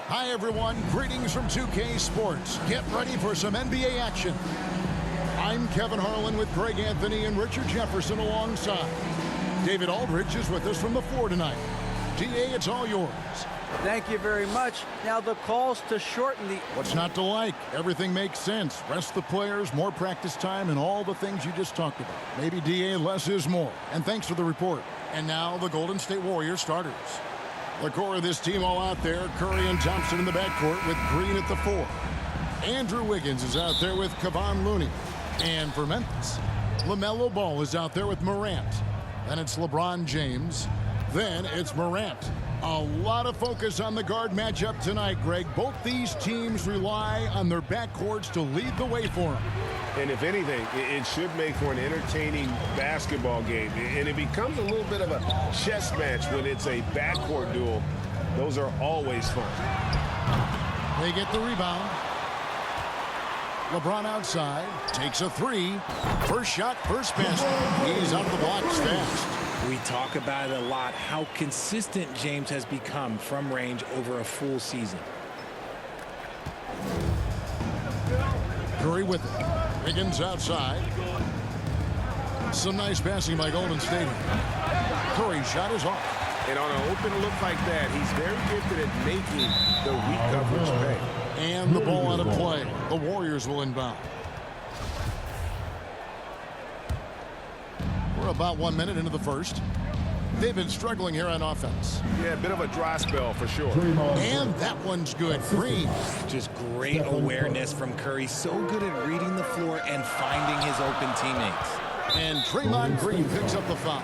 Hi, everyone. Greetings from 2K Sports. Get ready for some NBA action. I'm Kevin Harlan with Greg Anthony and Richard Jefferson alongside. David Aldridge is with us from the floor tonight. DA, it's all yours. Thank you very much. Now the calls to shorten the... What's not to like? Everything makes sense. Rest the players, more practice time, and all the things you just talked about. Maybe, DA, less is more. And thanks for the report. And now the Golden State Warriors starters. The core of this team all out there. Curry and Thompson in the backcourt with Green at the 4. Andrew Wiggins is out there with Kevon Looney. And for Memphis, LaMelo Ball is out there with Morant. Then it's LeBron James. Then it's Morant. A lot of focus on the guard matchup tonight, Greg. Both these teams rely on their backcourts to lead the way for them. And if anything, it should make for an entertaining basketball game. And it becomes a little bit of a chess match when it's a backcourt duel. Those are always fun. They get the rebound. LeBron outside, takes a 3. First shot, first basket. He's out of the blocks fast. We talk about it a lot, how consistent James has become from range over a full season. Curry with it. Wiggins outside. Some nice passing by Golden State. Curry's shot is off. And on an open look like that, he's very gifted at making the weak coverage pay. And the ball out of play. The Warriors will inbound. We're about 1 minute into the first. They've been struggling here on offense. Yeah, a bit of a dry spell for sure. And that one's good. Green. Just great awareness from Curry. So good at reading the floor and finding his open teammates. And Draymond Green picks up the foul.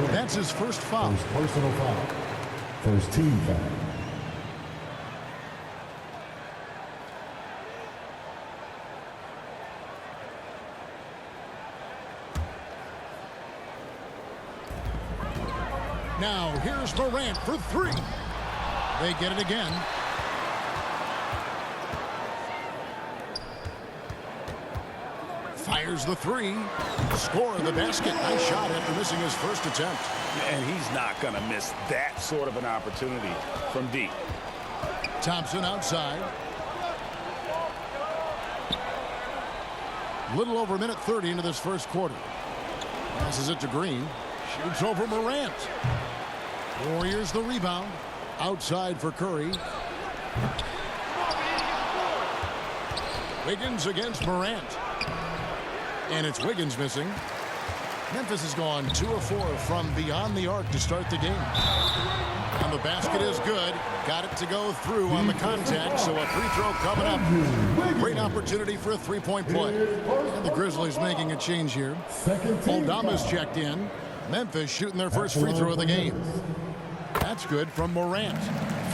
That's his first foul. First personal foul. First team foul. Now, here's Morant for 3. They get it again. Fires the 3. Score the basket. Nice shot after missing his first attempt. And he's not going to miss that sort of an opportunity from deep. Thompson outside. Little over a minute 30 into this first quarter. Passes it to Green. Shoots over Morant. Warriors the rebound. Outside for Curry. Wiggins against Morant. And it's Wiggins missing. Memphis has gone 2 of 4 from beyond the arc to start the game. And the basket is good. Got it to go through on the contact, so a free throw coming up. Great opportunity for a three-point play. And the Grizzlies making a change here. Aldama's checked in. Memphis shooting their first free throw of the game. That's good from Morant.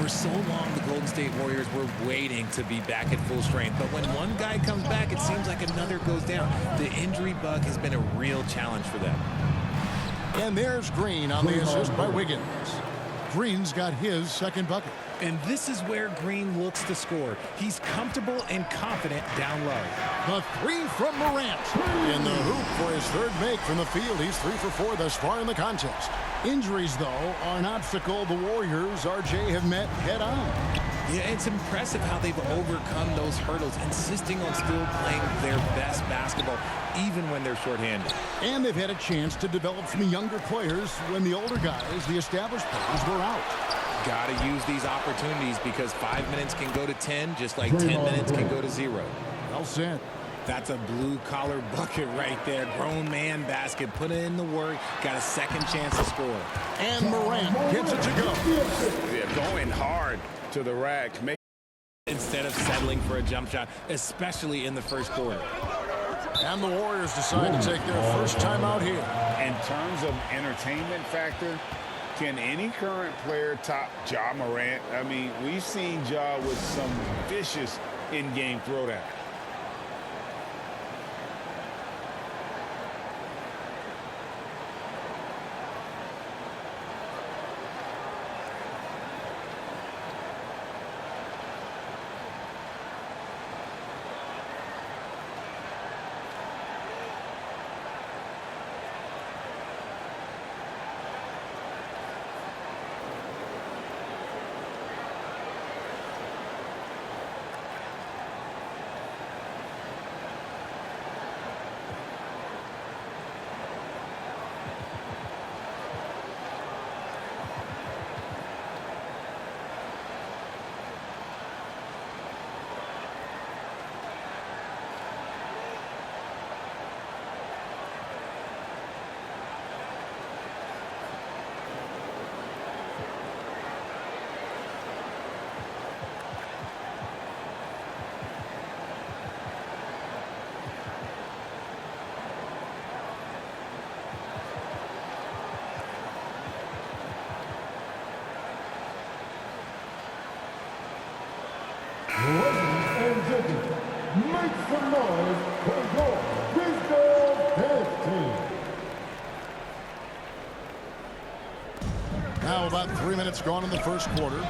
For so long, the Golden State Warriors were waiting to be back at full strength. But when one guy comes back, it seems like another goes down. The injury bug has been a real challenge for them. And there's Green on the assist by Wiggins. Green's got his second bucket. And this is where Green looks to score. He's comfortable and confident down low. The 3 from Morant. In the hoop for his third make from the field. He's 3 for 4 thus far in the contest. Injuries, though, are an obstacle the Warriors, RJ, have met head-on. Yeah, it's impressive how they've overcome those hurdles, insisting on still playing their best basketball, even when they're shorthanded. And they've had a chance to develop some younger players when the older guys, the established players, were out. Got to use these opportunities because 5 minutes can go to 10, just like 10 minutes can go to 0. Well said. That's a blue-collar bucket right there. Grown man basket. Put in the work. Got a second chance to score. And Morant gets it to go. Yeah, going hard to the rack. Instead of settling for a jump shot, especially in the first quarter. And the Warriors decide to take their first time out here. In terms of entertainment factor, can any current player top Ja Morant? I mean, we've seen Ja with some vicious in-game throwdown. Ladies and gentlemen, make some noise for your Brisbane Dance Team. Now about 3 minutes gone in the first quarter.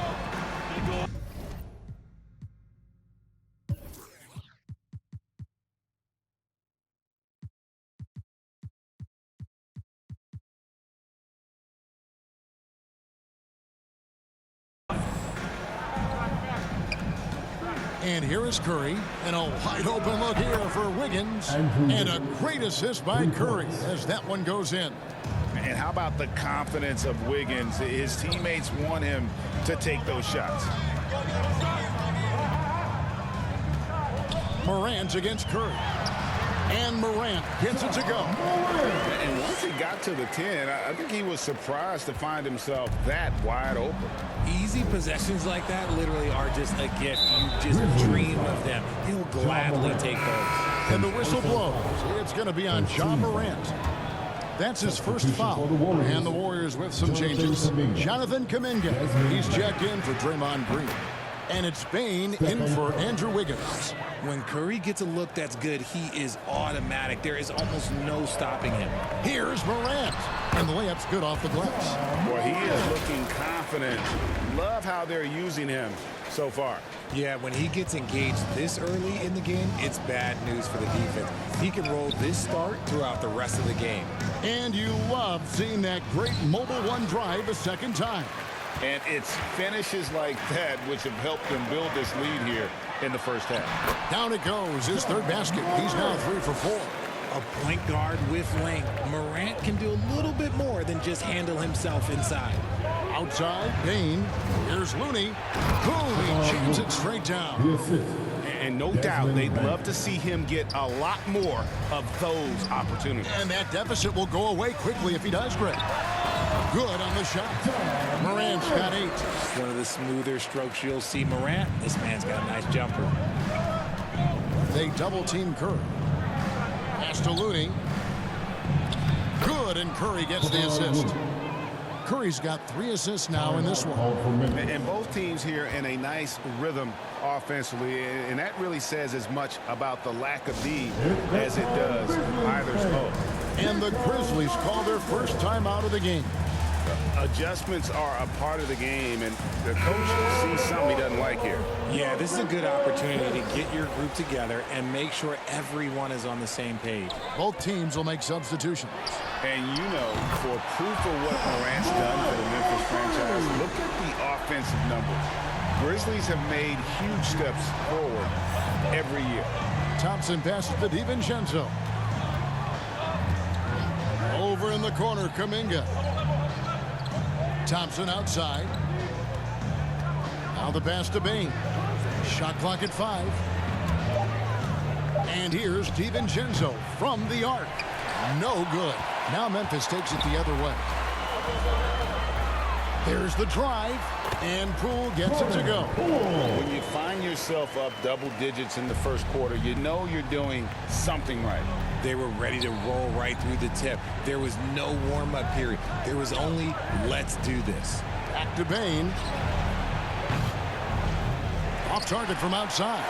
And here is Curry, and a wide open look here for Wiggins, and a great assist by Curry as that one goes in. And how about the confidence of Wiggins? His teammates want him to take those shots. Morant's against Curry. And Morant gets it to go. And once he got to the 10, I think he was surprised to find himself that wide open. Easy possessions like that literally are just a gift. You just dream of them. He'll gladly take those. And the whistle blows. It's going to be on Ja Morant. That's his first foul. And the Warriors with some changes. Jonathan Kuminga. He's checked in for Draymond Green. And it's Bane in for Andrew Wiggins. When Curry gets a look that's good, he is automatic. There is almost no stopping him. Here's Morant. And the layup's good off the glass. Well, he is looking confident. Love how they're using him so far. Yeah, when he gets engaged this early in the game, it's bad news for the defense. He can roll this start throughout the rest of the game. And you love seeing that great mobile one drive a second time. And it's finishes like that which have helped them build this lead here in the first half. Down it goes, his third basket. He's now 3 for 4. A point guard with length. Morant can do a little bit more than just handle himself inside. Outside, Bane. Here's Looney. Boom, he jams it straight down. And no doubt they'd love to see him get a lot more of those opportunities. And that deficit will go away quickly if he does, Greg. Good on the shot. Morant's got 8. One of the smoother strokes you'll see Morant. This man's got a nice jumper. They double team Curry. Pass to Looney. Good, and Curry gets the assist. Curry's got 3 assists now in this one. And both teams here in a nice rhythm offensively, and that really says as much about the lack of D as it does either's hope. And the Grizzlies call their first time out of the game. Adjustments are a part of the game, and the coach sees something he doesn't like here. Yeah, this is a good opportunity to get your group together and make sure everyone is on the same page. Both teams will make substitutions. And you know, for proof of what Morant's done for the Memphis franchise, look at the offensive numbers. Grizzlies have made huge steps forward every year. Thompson passes to DiVincenzo. Over in the corner, Kuminga. Thompson outside. Now the pass to Bane. Shot clock at 5. And here's DiVincenzo from the arc. No good. Now Memphis takes it the other way. There's the drive. And Poole gets it to go. When you find yourself up double digits in the first quarter, you know you're doing something right. They were ready to roll right through the tip. There was no warm-up period. There was only, let's do this. Back to Bane. Off target from outside.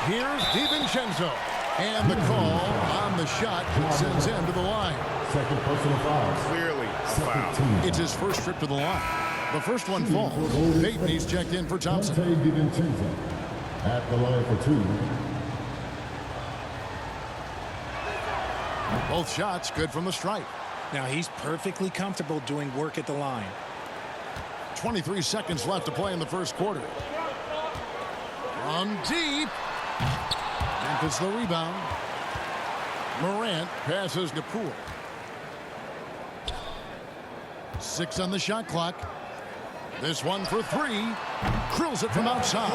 Here's DiVincenzo. And the call on the shot that sends him to the line. Second personal foul. Clearly a foul. It's his first trip to the line. The first one falls. Peyton, he's checked in for Thompson. DiVincenzo at the line for 2. Both shots good from the stripe. Now he's perfectly comfortable doing work at the line. 23 seconds left to play in the first quarter. From deep. Memphis the rebound. Morant passes to Poole. 6 on the shot clock. This one for 3. Drills it from outside.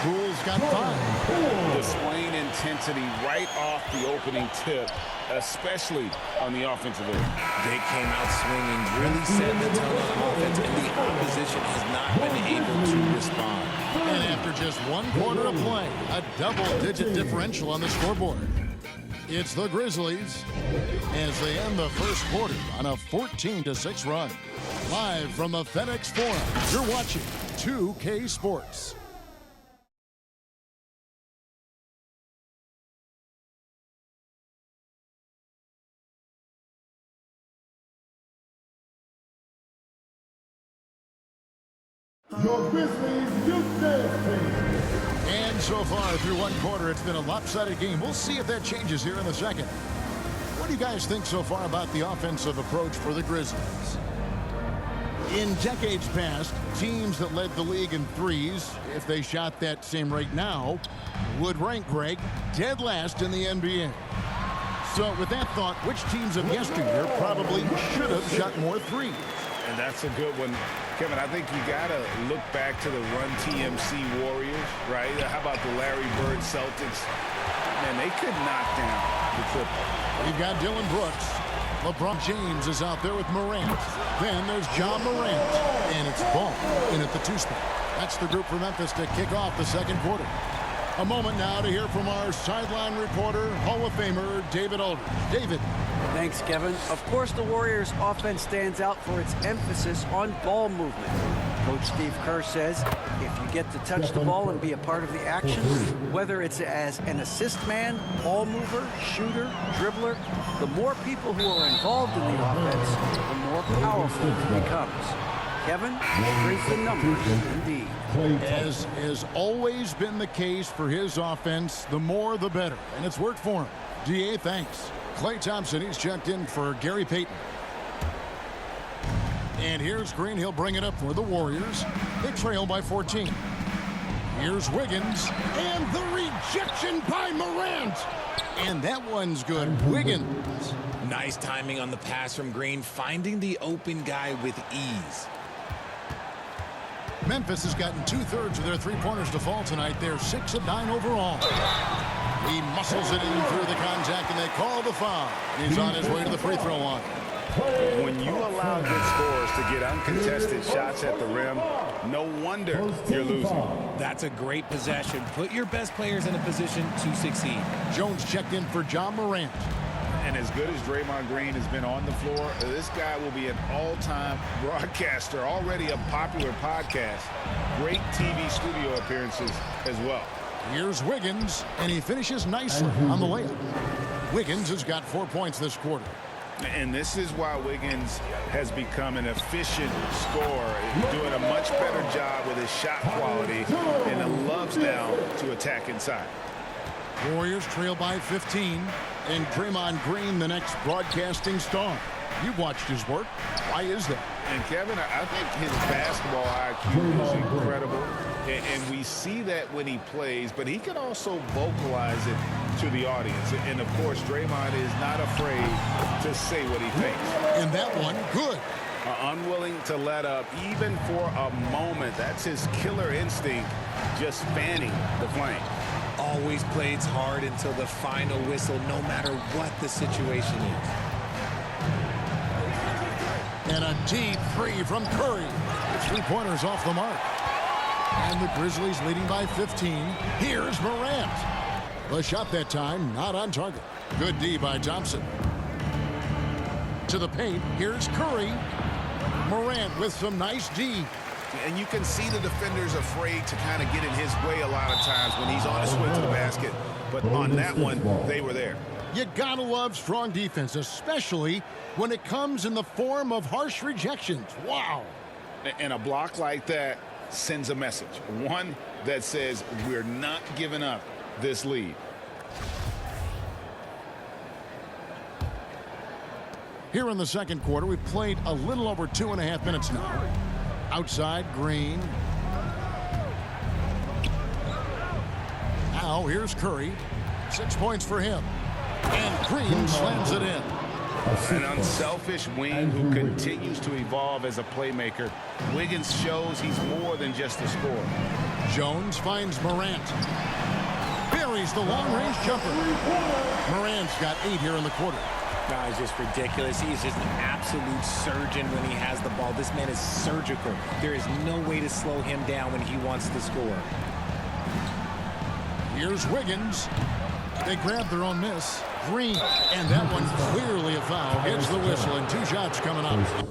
Poole's got 5. Displaying intensity right off the opening tip, especially on the offensive end. They came out swinging, really setting the tone on offense, and the opposition has not been able to respond. And after just 1 quarter of play, a double-digit differential on the scoreboard. It's the Grizzlies as they end the first quarter on a 14-6 run. Live from the FedEx Forum, you're watching 2K Sports. Your Grizzlies Youth Dance Team. And so far through one quarter, it's been a lopsided game. We'll see if that changes here in the second. What do you guys think so far about the offensive approach for the Grizzlies? In decades past, teams that led the league in threes, if they shot that same rate now, would rank, Greg, dead last in the NBA. So with that thought, which teams of yesteryear probably should have shot more threes? And that's a good one. Kevin, I think you got to look back to the Run TMC Warriors, right? How about the Larry Bird Celtics? Man, they could knock down the triple. We've got Dylan Brooks. LeBron James is out there with Morant. Then there's John Morant. And it's Ball in at the 2 spot. That's the group for Memphis to kick off the second quarter. A moment now to hear from our sideline reporter, Hall of Famer David Aldridge. David. Thanks, Kevin. Of course, the Warriors' offense stands out for its emphasis on ball movement. Coach Steve Kerr says if you get to touch the ball and be a part of the action, whether it's as an assist man, ball mover, shooter, dribbler, the more people who are involved in the offense, the more powerful it becomes. Kevin, brings the numbers indeed. As has always been the case for his offense, the more the better. And it's worked for him. DA, thanks. Klay Thompson, he's checked in for Gary Payton. And here's Green. He'll bring it up for the Warriors. They trail by 14. Here's Wiggins. And the rejection by Morant. And that one's good. Wiggins. Nice timing on the pass from Green, finding the open guy with ease. Memphis has gotten 2/3 of their three-pointers to fall tonight. They're 6 of 9 overall. He muscles it in through the contact, and they call the foul. He's on his way to the free throw line. When you allow good scorers to get uncontested shots at the rim, no wonder you're losing. That's a great possession. Put your best players in a position to succeed. Jones checked in for John Morant. And as good as Draymond Green has been on the floor, this guy will be an all-time broadcaster, already a popular podcast. Great TV studio appearances as well. Here's Wiggins, and he finishes nicely on the layup. Wiggins has got 4 points this quarter. And this is why Wiggins has become an efficient scorer, doing a much better job with his shot quality and loves now to attack inside. Warriors trail by 15, and Draymond Green, the next broadcasting star. You've watched his work. Why is that? And Kevin, I think his basketball IQ is incredible, and we see that when he plays, but he can also vocalize it to the audience. And of course, Draymond is not afraid to say what he thinks. And that one, good. Unwilling to let up, even for a moment. That's his killer instinct, just fanning the flame. Always plays hard until the final whistle, no matter what the situation is. And a deep three from Curry. The three-pointers off the mark. And the Grizzlies leading by 15. Here's Morant. The shot that time, not on target. Good D by Thompson. To the paint, here's Curry. Morant with some nice D. And you can see the defenders afraid to kind of get in his way a lot of times when he's on his way to the basket. But on that one, they were there. You gotta love strong defense, especially when it comes in the form of harsh rejections. Wow. And a block like that sends a message. One that says we're not giving up this lead. Here in the second quarter, we've played a little over 2.5 minutes now. Outside, Green. Now, here's Curry. 6 points for him. And Green slams it in. An unselfish wing who continues to evolve as a playmaker. Wiggins shows he's more than just a scorer. Jones finds Morant. Buries the long-range jumper. Morant's got 8 here in the quarter. That is just ridiculous. He is just an absolute surgeon when he has the ball. This man is surgical. There is no way to slow him down when he wants to score. Here's Wiggins. They grab their own miss. Green. And that one clearly a foul. Gets the whistle, and 2 shots coming up.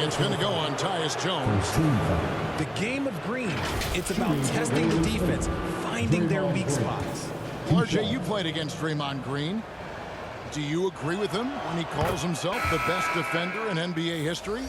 It's going to go on Tyus Jones. The game of green, it's about testing the defense, finding their weak spots. RJ, you played against Draymond Green. Do you agree with him when he calls himself the best defender in NBA history?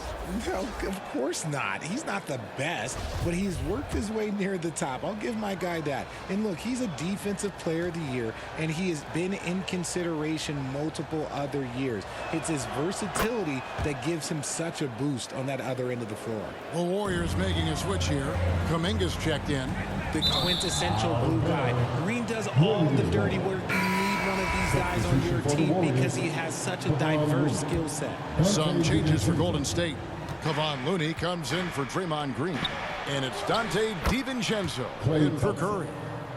No, of course not. He's not the best, but he's worked his way near the top. I'll give my guy that. And look, he's a defensive player of the year, and he has been in consideration multiple other years. It's his versatility that gives him such a boost on that other end of the floor. The Warriors making a switch here. Kuminga's checked in. The quintessential blue guy. Green does all the dirty work. You need one of these guys on your team because he has such a diverse skill set. Some changes for Golden State. Kevon Looney comes in for Draymond Green. And it's Dante DiVincenzo in for Curry.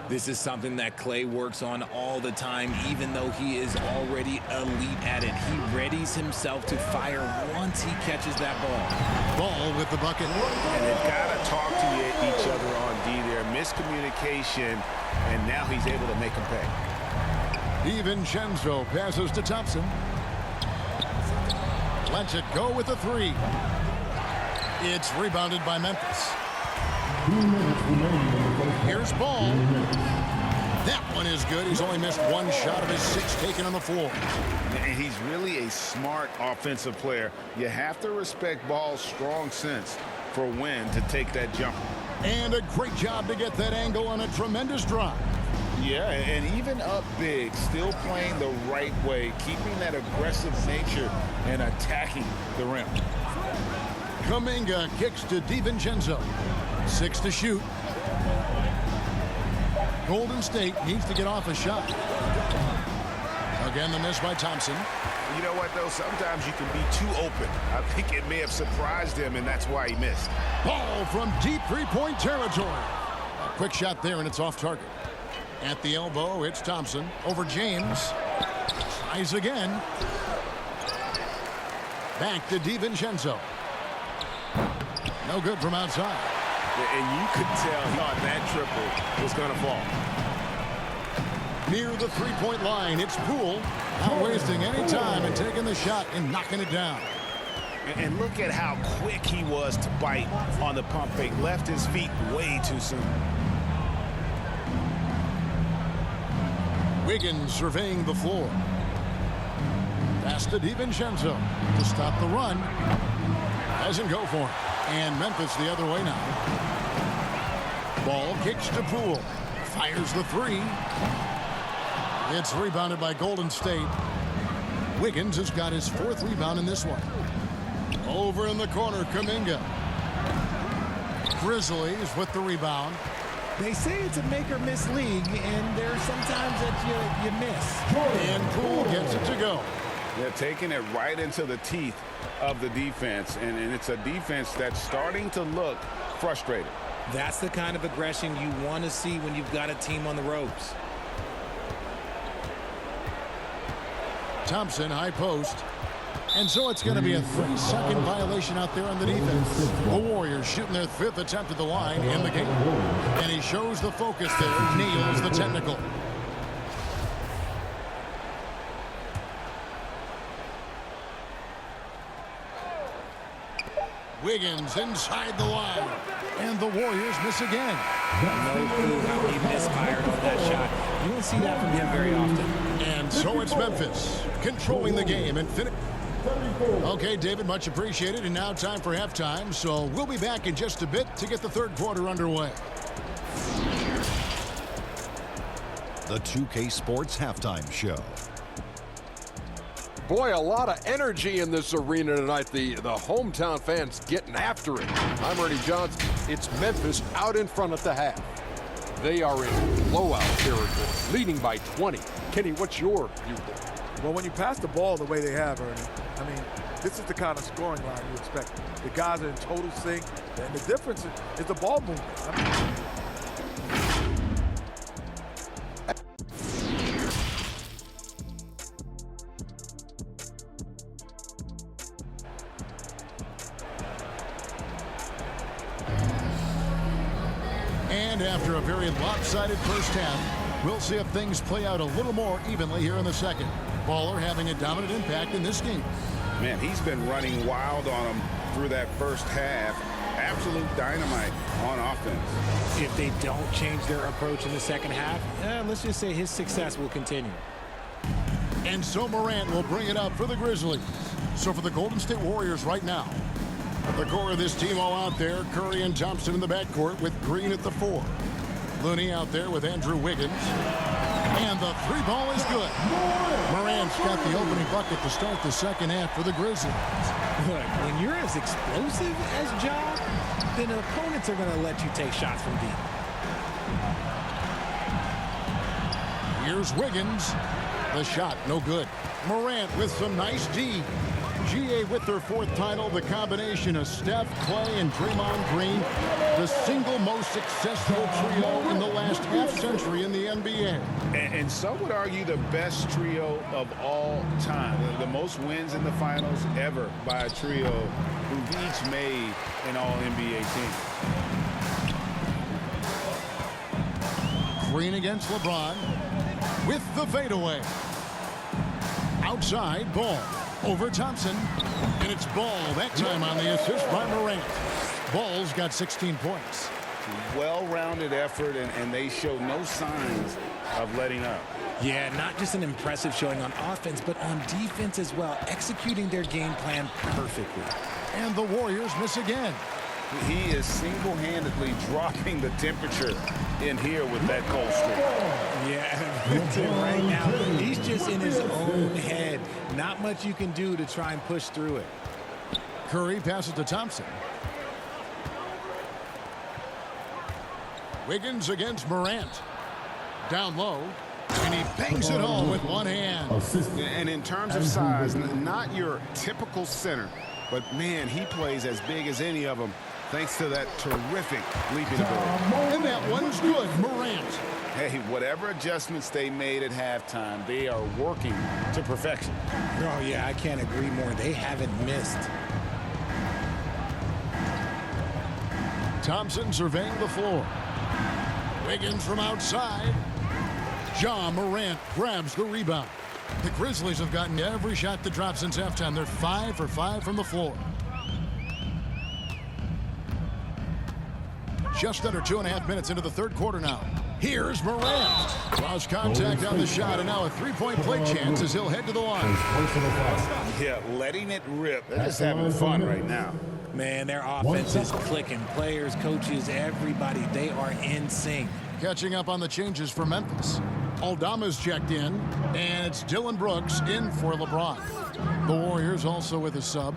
This is something that Clay works on all the time, even though he is already elite at it. He readies himself to fire once he catches that ball. Ball with the bucket. And they've got to talk to each other on D there. Miscommunication, and now he's able to make them pay. DiVincenzo passes to Thompson. Lets it go with the three. It's rebounded by Memphis. Here's Ball. That one is good. He's only missed one shot of his 6 taken on the floor. And he's really a smart offensive player. You have to respect Ball's strong sense for when to take that jumper. And a great job to get that angle on a tremendous drive. Yeah, and even up big, still playing the right way, keeping that aggressive nature and attacking the rim. Kuminga kicks to DiVincenzo. 6 to shoot. Golden State needs to get off a shot. Again, the miss by Thompson. You know what, though? Sometimes you can be too open. I think it may have surprised him, and that's why he missed. Ball from deep three-point territory. A quick shot there, and it's off target. At the elbow, it's Thompson over James. Tries again. Back to DiVincenzo. No good from outside. And you could tell he thought that triple was going to fall. Near the three-point line, it's Poole. Not wasting any time and taking the shot and knocking it down. And look at how quick he was to bite on the pump fake. Left his feet way too soon. Wiggins surveying the floor. Pass to DiVincenzo to stop the run. Doesn't go for it. And Memphis the other way now. Ball kicks to Poole. Fires the three. It's rebounded by Golden State. Wiggins has got his 4th rebound in this one. Over in the corner, Kuminga. Grizzlies with the rebound. They say it's a make-or-miss league, and there's sometimes that you miss. And Poole gets it to go. They're taking it right into the teeth of the defense, and it's a defense that's starting to look frustrated. That's the kind of aggression you want to see when you've got a team on the ropes. Thompson, high post. And so it's going to be a 3-second violation out there on the defense. The Warriors shooting their 5th attempt at the line in the game. And he shows the focus there, nails the technical. Wiggins inside the line. And the Warriors miss again. No clue how he misfired on that shot. You don't see that from him very often. And so it's Memphis controlling the game and finish. Okay, David, much appreciated. And now time for halftime. So we'll be back in just a bit to get the 3rd quarter underway. The 2K Sports Halftime Show. Boy, a lot of energy in this arena tonight. The hometown fans getting after it. I'm Ernie Johnson. It's Memphis out in front at the half. They are in blowout territory, leading by 20. Kenny, what's your view there? Well, when you pass the ball the way they have, Ernie, I mean, this is the kind of scoring line you expect. The guys are in total sync, and the difference is the ball movement. I mean, And after a very lopsided first half, we'll see if things play out a little more evenly here in the second. Baller having a dominant impact in this game. Man, he's been running wild on him through that first half. Absolute dynamite on offense. If they don't change their approach in the second half, let's just say his success will continue. And so Morant will bring it up for the Grizzlies. So for the Golden State Warriors right now, the core of this team all out there, Curry and Thompson in the backcourt with Green at the 4. Looney out there with Andrew Wiggins. And the 3 ball is good. Morant's got the opening bucket to start the second half for the Grizzlies. Look, when you're as explosive as Ja, then opponents are going to let you take shots from deep. Here's Wiggins. The shot, no good. Morant with some nice D. GA with their 4th title, the combination of Steph, Clay, and Draymond Green, the single most successful trio in the last half-century in the NBA. And some would argue the best trio of all time. The most wins in the finals ever by a trio who've each made an All-NBA team. Green against LeBron with the fadeaway. Outside, Ball. Over Thompson, and it's Ball that time on the assist by Morant. Ball's got 16 points. Well-rounded effort, and they show no signs of letting up. Yeah, not just an impressive showing on offense, but on defense as well, executing their game plan perfectly. And the Warriors miss again. He is single-handedly dropping the temperature in here with that cold streak. Yeah, right now, he's just in his own head. Not much you can do to try and push through it. Curry passes to Thompson. Wiggins against Morant. Down low, and he bangs it home with one hand. And in terms of size, not your typical center, but man, he plays as big as any of them, thanks to that terrific leaping ability. And that one's good, Morant. Hey, whatever adjustments they made at halftime, they are working to perfection. Oh, yeah, I can't agree more. They haven't missed. Thompson surveying the floor. Wiggins from outside. Ja Morant grabs the rebound. The Grizzlies have gotten every shot that dropped since halftime. They're 5 for 5 from the floor. Just under 2.5 minutes into the third quarter now. Here's Morant. Draws contact on the shot, and now a three-point play chance as he'll head to the line. Yeah, letting it rip. They're just having fun right now. Man, their offense is clicking. Players, coaches, everybody, they are in sync. Catching up on the changes for Memphis. Aldama's checked in, and it's Dylan Brooks in for LeBron. The Warriors also with a sub.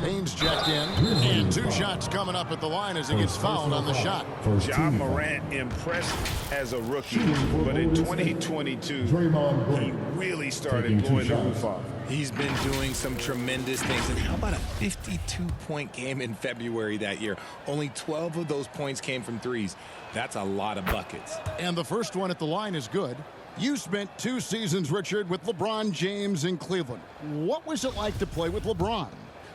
Baines checked in, and 2 shots coming up at the line as he gets fouled on the shot. Ja Morant impressed as a rookie, but in 2022, he really started blowing the roof off. He's been doing some tremendous things. And how about a 52-point game in February that year? Only 12 of those points came from threes. That's a lot of buckets. And the first one at the line is good. You spent 2 seasons, Richard, with LeBron James in Cleveland. What was it like to play with LeBron?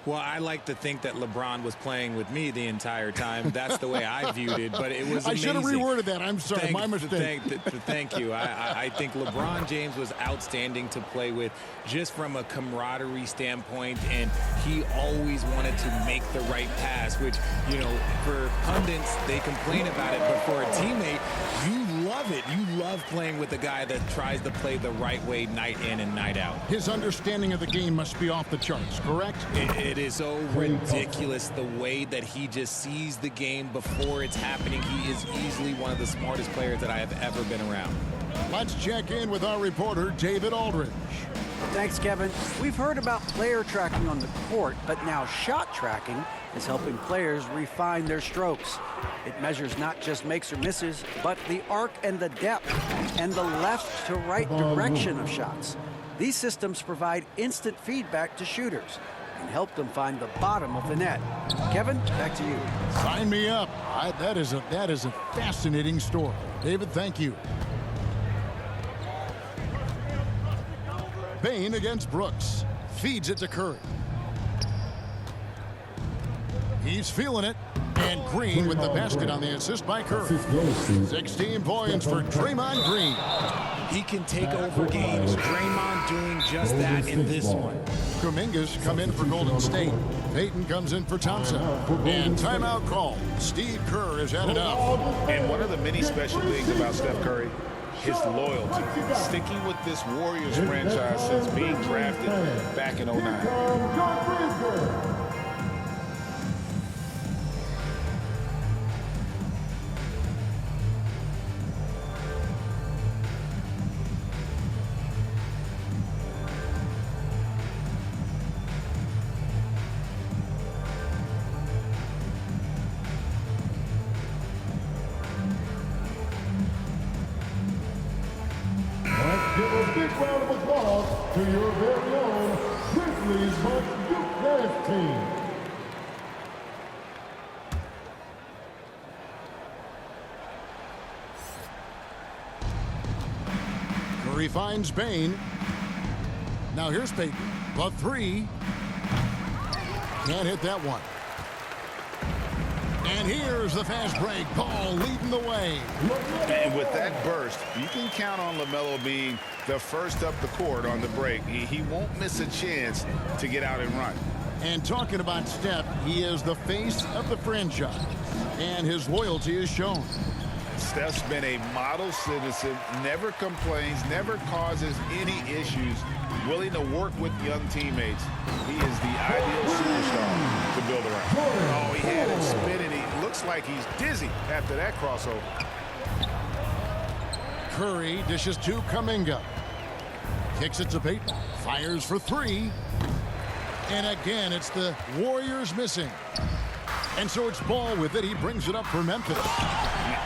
Well, I like to think that LeBron was playing with me the entire time. That's the way I viewed it, but it was amazing. I should have reworded that. I'm sorry, my mistake. Thank you. I think LeBron James was outstanding to play with just from a camaraderie standpoint, and he always wanted to make the right pass, which, you know, for pundits, they complain about it, but for a teammate, you love it. You love playing with a guy that tries to play the right way night in and night out. His understanding of the game must be off the charts, correct? It is so ridiculous the way that he just sees the game before it's happening. He is easily one of the smartest players that I have ever been around. Let's check in with our reporter, David Aldridge. Thanks, Kevin. We've heard about player tracking on the court, but now shot tracking is helping players refine their strokes. It measures not just makes or misses, but the arc and the depth and the left to right direction of shots. These systems provide instant feedback to shooters and help them find the bottom of the net. Kevin, back to you. Sign me up. That is a fascinating story. David, thank you. Bain against Brooks. Feeds it to Curry. He's feeling it. And Green with the basket on the assist by Curry. 16 points for Draymond Green. He can take over games. Draymond doing just that in this one. Kuminga's come in for Golden State. Payton comes in for Thompson. And timeout call. Steve Kerr is at it out. And one of the many special things about Steph Curry, his loyalty, sticking with this Warriors franchise since being drafted back in '09. Give a big round of applause to your very own Grizzlies Must Duke team. Curry finds Bain. Now here's Payton. The three. Can't hit that one. And here's the fast break. Ball leading the way. And with that burst, you can count on LaMelo being the first up the court on the break. He won't miss a chance to get out and run. And talking about Steph, he is the face of the franchise. And his loyalty is shown. Steph's been a model citizen, never complains, never causes any issues, willing to work with young teammates. He is the ideal superstar to build around. Oh, he had it spinning. He looks like he's dizzy after that crossover. Curry dishes to Kuminga. Kicks it to Payton. Fires for three. And again, it's the Warriors missing. And so it's Ball with it. He brings it up for Memphis.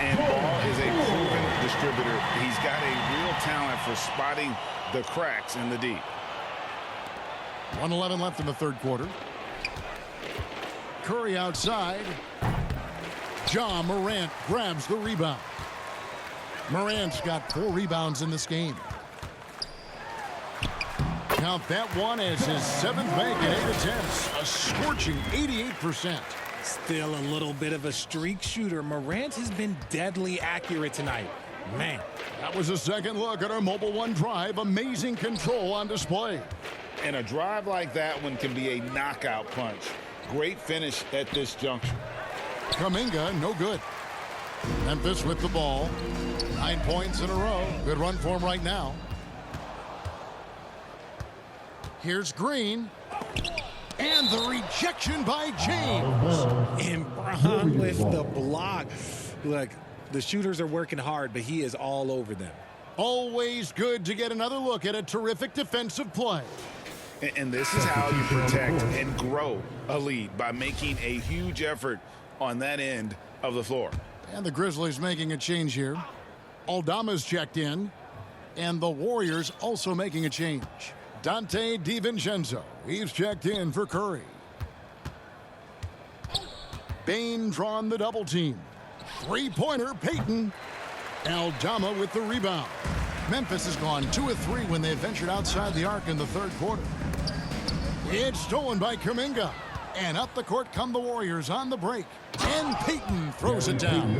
And Ball is a proven distributor. He's got a real talent for spotting the cracks in the D. 1:11 left in the third quarter. Curry outside. Ja Morant grabs the rebound. Morant's got 4 rebounds in this game. Count that one as his 7th bank in 8 attempts. A scorching 88%. Still a little bit of a streak shooter. Morant has been deadly accurate tonight. Man. That was a second look at our Mobile One drive. Amazing control on display. And a drive like that one can be a knockout punch. Great finish at this juncture. Kuminga, no good. Memphis with the ball. 9 points in a row. Good run for him right now. Here's Green. And the rejection by James. And Braun with the block. Look, the shooters are working hard, but he is all over them. Always good to get another look at a terrific defensive play. And this is how you protect and grow a lead, by making a huge effort on that end of the floor. And the Grizzlies making a change here. Aldama's checked in. And the Warriors also making a change. Dante DiVincenzo, he's checked in for Curry. Bain drawn the double team. 3-pointer, Payton. Aldama with the rebound. Memphis has gone 2 of 3 when they ventured outside the arc in the third quarter. It's stolen by Kuminga. And up the court come the Warriors on the break. And Payton throws it down.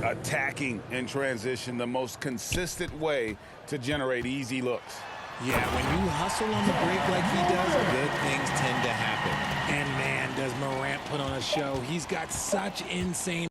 Attacking in transition, the most consistent way to generate easy looks. Yeah, when you hustle on the break like he does, good things tend to happen. And man, does Morant put on a show. He's got such insane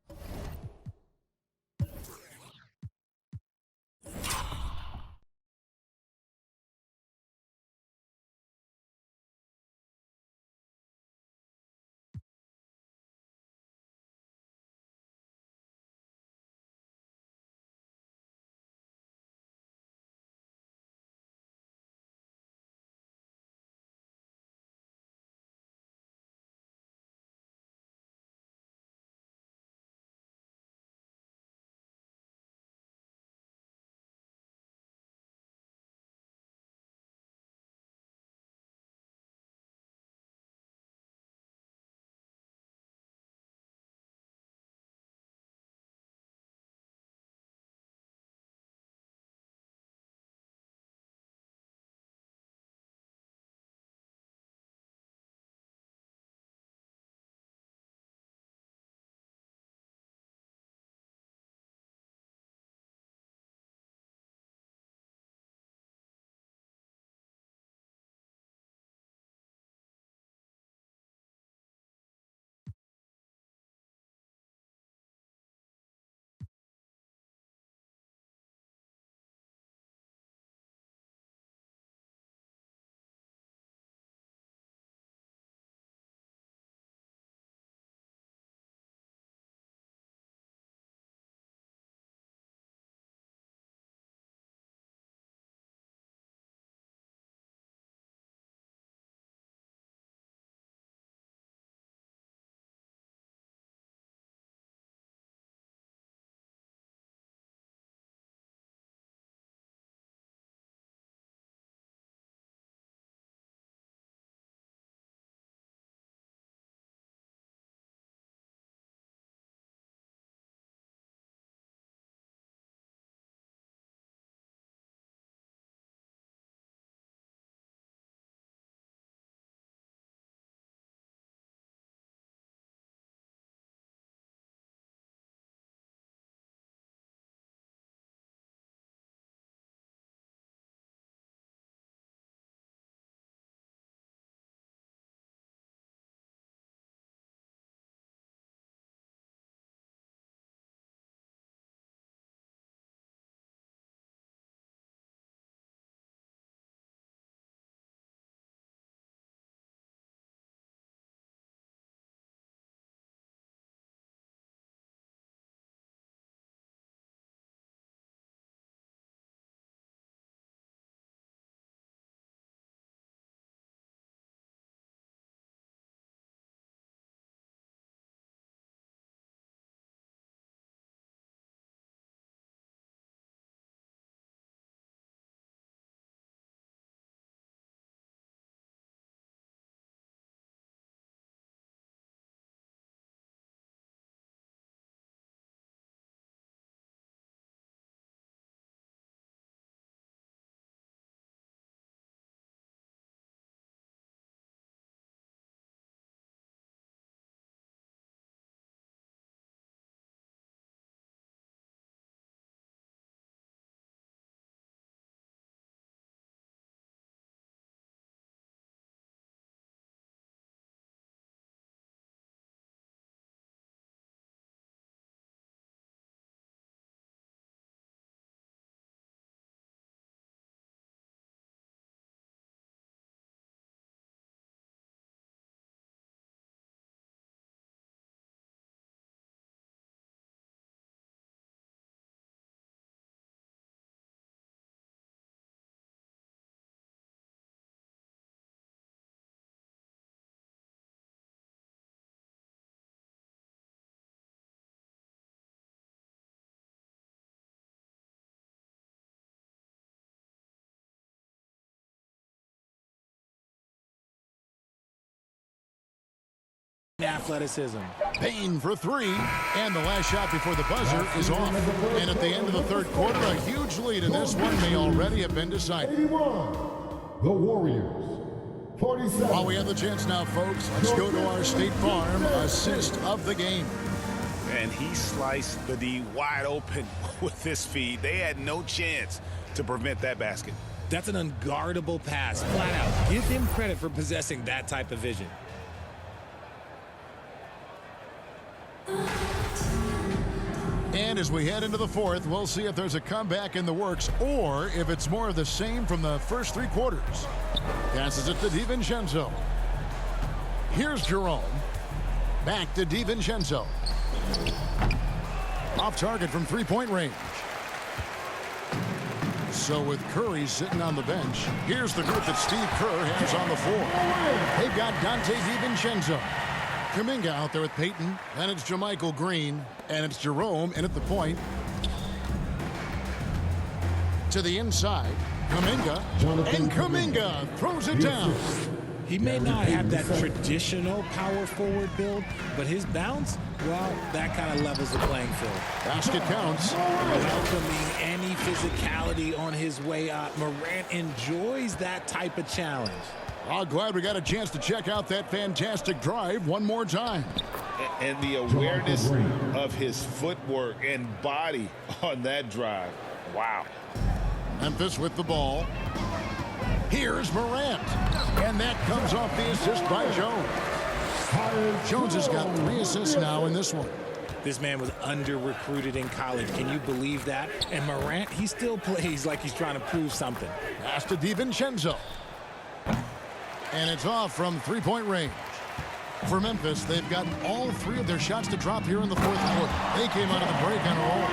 athleticism. Payne for three, and the last shot before the buzzer is off. And at the end of the third quarter, a huge lead in this one may already have been decided. 81, the Warriors. 47. While we have the chance now, folks, let's go to our State Farm assist of the game. And he sliced the D wide open with this feed. They had no chance to prevent that basket. That's an unguardable pass, flat out. Give him credit for possessing that type of vision. And as we head into the fourth, we'll see if there's a comeback in the works or if it's more of the same from the first three quarters. Passes it to DiVincenzo. Here's Jerome. Back to DiVincenzo. Off target from three-point range. So with Curry sitting on the bench, here's the group that Steve Kerr has on the floor. They've got Dante DiVincenzo. Kuminga out there with Payton. Then it's JaMychal Green. And it's Jerome in at the point. To the inside. Kuminga. And Kuminga throws it down. He may not have that traditional power forward build, but his bounce, well, that kind of levels the playing field. Basket counts. Welcoming any physicality on his way up. Morant enjoys that type of challenge. Oh, glad we got a chance to check out that fantastic drive one more time. And the awareness of his footwork and body on that drive. Wow. Memphis with the ball. Here's Morant. And that comes off the assist by Jones. Jones has got 3 assists now in this one. This man was under-recruited in college. Can you believe that? And Morant, he still plays like he's trying to prove something. Pass to DiVincenzo. And it's off from three-point range. For Memphis, they've gotten all 3 of their shots to drop here in the fourth quarter. They came out of the break on a roll.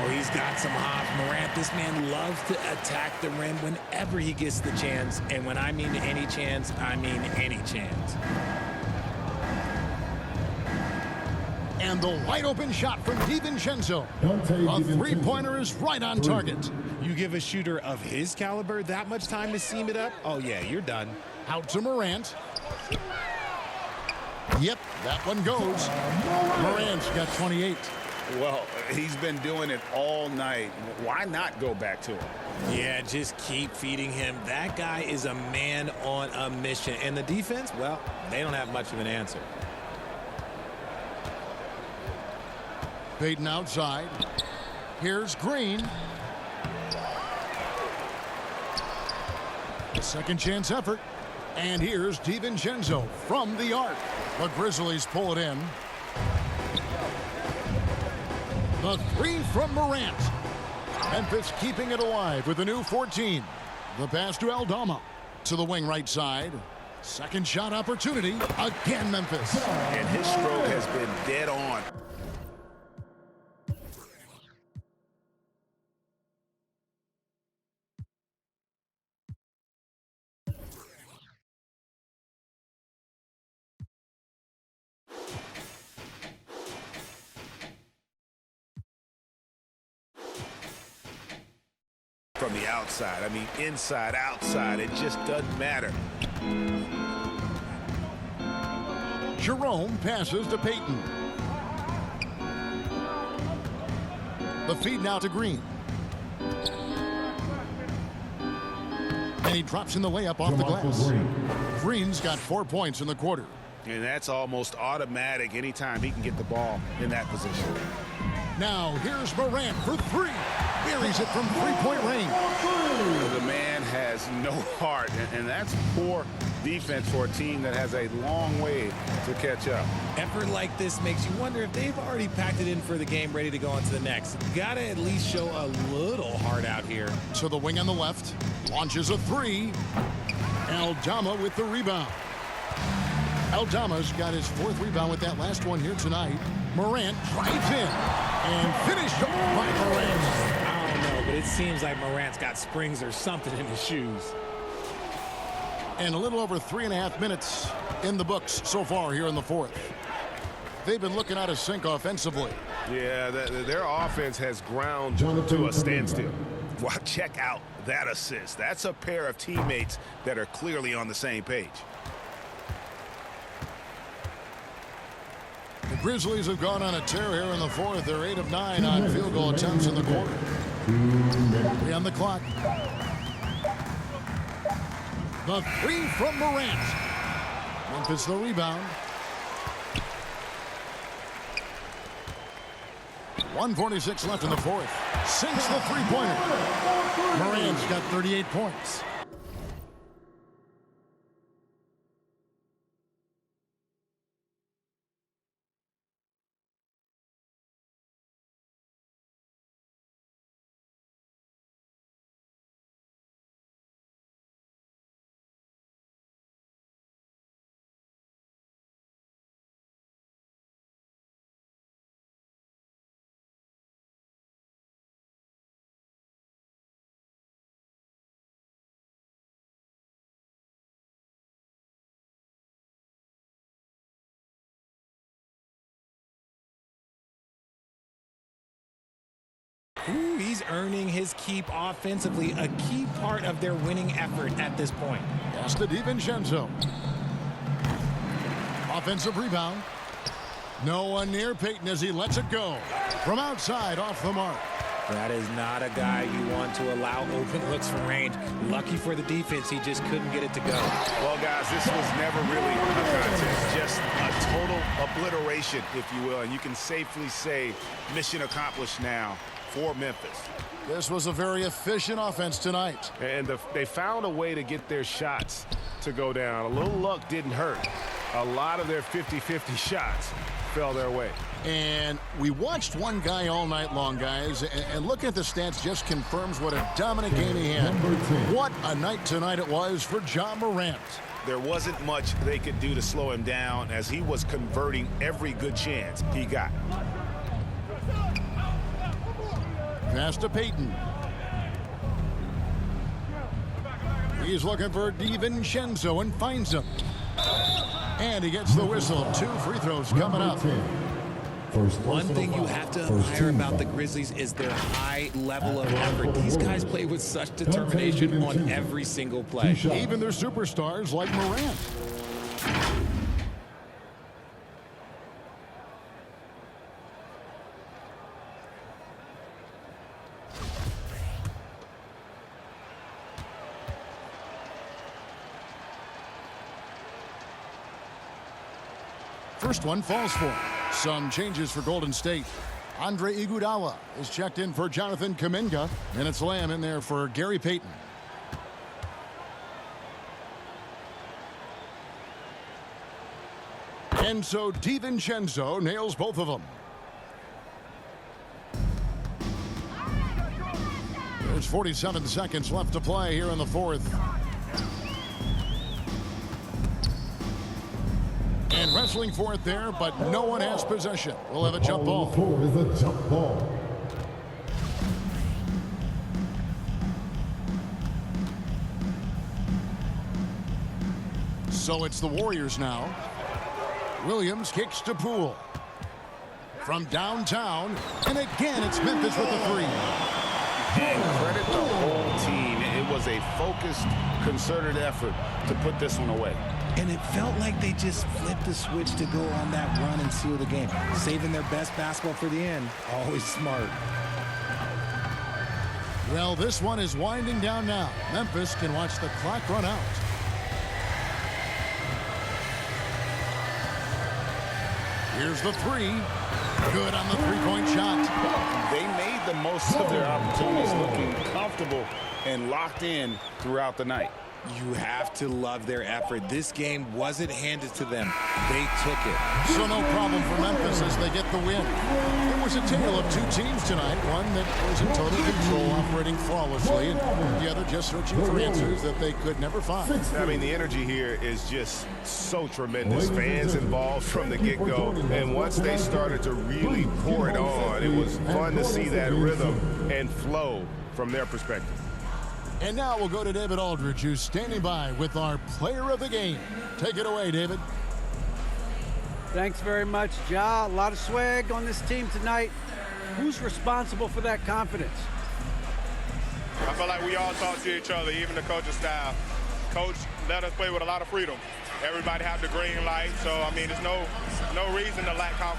Oh, he's got some hops. Morant, this man loves to attack the rim whenever he gets the chance. And when I mean any chance, I mean any chance. And the wide open shot from DiVincenzo. A three-pointer is right on target. You give a shooter of his caliber that much time to seam it up? Oh, yeah, you're done. Out to Morant. Yep, that one goes. Morant's got 28. Well, he's been doing it all night. Why not go back to him? Yeah, just keep feeding him. That guy is a man on a mission. And the defense, well, they don't have much of an answer. Payton outside. Here's Green. A second chance effort. And here's DiVincenzo from the arc. The Grizzlies pull it in. The 3 from Morant. Memphis keeping it alive with a new 14. The pass to Aldama. To the wing right side. Second shot opportunity. Again, Memphis. And his stroke has been dead on. From the outside. I mean, inside, outside, it just doesn't matter. Jerome passes to Payton. The feed now to Green. And he drops in the layup off the glass. Green's got 4 points in the quarter. And that's almost automatic anytime he can get the ball in that position. Now, here's Morant for 3. Buries it from three-point range. The man has no heart, and that's poor defense for a team that has a long way to catch up. Effort like this makes you wonder if they've already packed it in for the game, ready to go on to the next. Gotta at least show a little heart out here. To the wing on the left. Launches a 3. Aldama with the rebound. Aldama's got his 4th rebound with that last one here tonight. Morant drives in and finished off by Morant. I don't know, but it seems like Morant's got springs or something in his shoes. And a little over 3.5 minutes in the books so far here in the fourth. They've been looking out of sync offensively. Yeah, their offense has ground to a standstill. Well, check out that assist. That's a pair of teammates that are clearly on the same page. Grizzlies have gone on a tear here in the fourth. They're 8 of 9 on field goal attempts in the quarter. 3 on the clock. The three from Morant. Memphis the rebound. 1:46 left in the fourth. Sinks the three-pointer. Morant's got 38 points. Ooh, he's earning his keep offensively, a key part of their winning effort at this point. Pass to DiVincenzo. Offensive rebound. No one near Payton as he lets it go. From outside, off the mark. That is not a guy you want to allow open looks from range. Lucky for the defense, he just couldn't get it to go. Well, guys, this was never really a contest. Just a total obliteration, if you will. And you can safely say mission accomplished now for Memphis. This was a very efficient offense tonight. And they found a way to get their shots to go down. A little luck didn't hurt. A lot of their 50-50 shots fell their way. And we watched one guy all night long, guys, and looking at the stats just confirms what a dominant game he had. What a night tonight it was for Ja Morant. There wasn't much they could do to slow him down as he was converting every good chance he got. Pass to Payton. He's looking for DiVincenzo and finds him. And he gets the whistle. 2 free throws coming up. One thing you have to admire about the Grizzlies is their high level of effort. These guys play with such determination on every single play. Even their superstars like Morant. First one falls for him. Some changes for Golden State. Andre Iguodala is checked in for Jonathan Kuminga. And it's Lamb in there for Gary Payton. And so DiVincenzo nails both of them. There's 47 seconds left to play here in the fourth. And wrestling for it there, but no one has possession. We'll have a jump ball. Is a jump ball. So it's the Warriors now. Williams kicks to Poole. From downtown, and again it's Memphis with the three. And credit the whole team. It was a focused, concerted effort to put this one away. And it felt like they just flipped the switch to go on that run and seal the game. Saving their best basketball for the end. Always smart. Well, this one is winding down now. Memphis can watch the clock run out. Here's the three. Good on the three-point shot. They made the most of their opportunities, looking comfortable and locked in throughout the night. You have to love their effort. This game wasn't handed to them. They took it. So no problem for Memphis as they get the win. It was a tale of two teams tonight. One that was in total control, operating flawlessly, and the other just searching for answers that they could never find. I mean, the energy here is just so tremendous. Fans involved from the get-go. And once they started to really pour it on, it was fun to see that rhythm and flow from their perspective. And now we'll go to David Aldridge, who's standing by with our player of the game. Take it away, David. Thanks very much, Ja. A lot of swag on this team tonight. Who's responsible for that confidence? I feel like we all talk to each other, even the coaching staff. Coach let us play with a lot of freedom. Everybody have the green light, so, I mean, there's no reason to lack confidence.